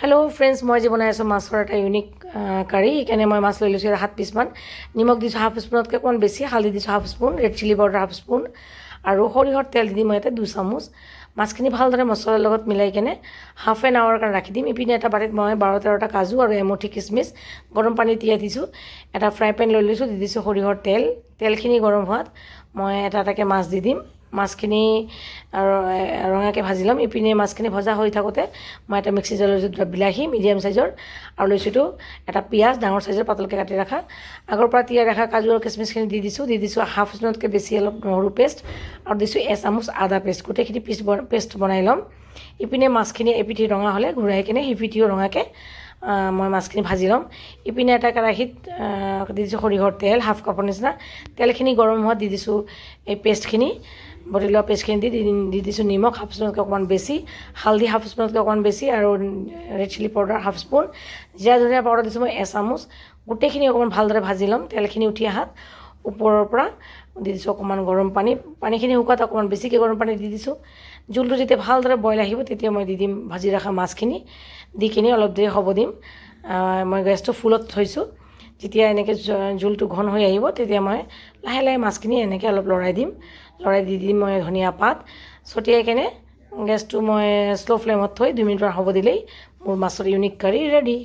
Hello' friends, মই আজি বনাই আছোঁ মাছৰ এটা ইউনিক কাৰী। সেইকাৰণে মই মাছ লৈ লৈছোঁ 7 পিচমান। নিমখ দিছোঁ হাফ স্পুনতকৈ অকণমান বেছি, হালধি দিছোঁ half spoon, red chilli powder half spoon আৰু সৰিয়হৰ তেল দি দিম মই ইয়াতে 2 চামুচ। মাছখিনি ভালদৰে মছলাৰ লগত মিলাই কেনে হাফ এন আৱাৰ কাৰণে ৰাখি দিম। ইপিনে এটা বাটিত মই 12-13টা কাজু আৰু এমুঠি কিচমিচ গৰম পানীত তিয়াই দিছোঁ। এটা ফ্ৰাই পেন লৈ লৈছোঁ, দি দিছোঁ সৰিয়হৰ তেল। তেলখিনি গৰম হোৱাত মই এটা এটাকৈ মাছ দি দিম। মাছখিনি ৰঙাকৈ ভাজি ল'ম। ইপিনে মাছখিনি ভজা হৈ থাকোঁতে মই এটা মিক্সি জাৰত লৈছোঁ 2টা বিলাহী মিডিয়াম চাইজৰ আৰু লৈছোঁতো এটা পিঁয়াজ ডাঙৰ চাইজৰ পাতলকৈ কাটি ৰখা। আগৰ পৰা তিয়াই ৰখা কাজু আৰু কিচমিচখিনি দি দিছোঁ হাফ স্পুনতকৈ বেছি অলপ নহৰু পেষ্ট আৰু দিছোঁ 1 চামুচ আদা পেষ্ট। গোটেইখিনি পেষ্ট বনাই ল'ম। ইপিনে মাছখিনি এপিঠি ৰঙা হ'লে ঘূৰাই কিনে সিপিঠিও ৰঙাকৈ মই মাছখিনি ভাজি ল'ম। ইপিনে এটা কেৰাহীত দি দিছোঁ সৰিয়হৰ তেল হাফ কাপৰ নিচিনা। তেলখিনি গৰম হোৱাত দি দিছোঁ এই পেষ্টখিনি, বটি লোৱা পেষ্টখিনি দি দিছোঁ নিমখ হাফ স্পুনতকৈ অকণমান বেছি, হালধি হাফ স্পুনতকৈ অকণমান বেছি আৰু red chilli powder half spoon, জিৰা ধনিয়া পাউডাৰ দিছোঁ মই 1 চামুচ। গোটেইখিনি অকণমান ভালদৰে ভাজি ল'ম। তেলখিনি উঠি অহাত ওপৰৰ পৰা দি দিছোঁ অকণমান গৰম পানী। পানীখিনি শুকাত অকণমান বেছিকৈ গৰম পানী দি দিছোঁ। জোলটো যেতিয়া ভালদৰে বইল আহিব তেতিয়া মই দি দিম ভাজি ৰখা মাছখিনি, দি কিনে অলপ দেৰি হ'ব দিম। মই গেছটো ফুলত থৈছোঁ। যেতিয়া এনেকৈ জোলটো ঘন হৈ আহিব তেতিয়া মই লাহে লাহে মাছখিনি এনেকৈ অলপ লৰাই দিম। দি দিম মই ধনিয়া পাত ছটিয়াই কেনে গেছটো মই শ্ল' ফ্লেমত থৈ 2 মিনিটমান হ'ব দিলেই মোৰ মাছৰ ইউনিক কাৰী ৰেডি।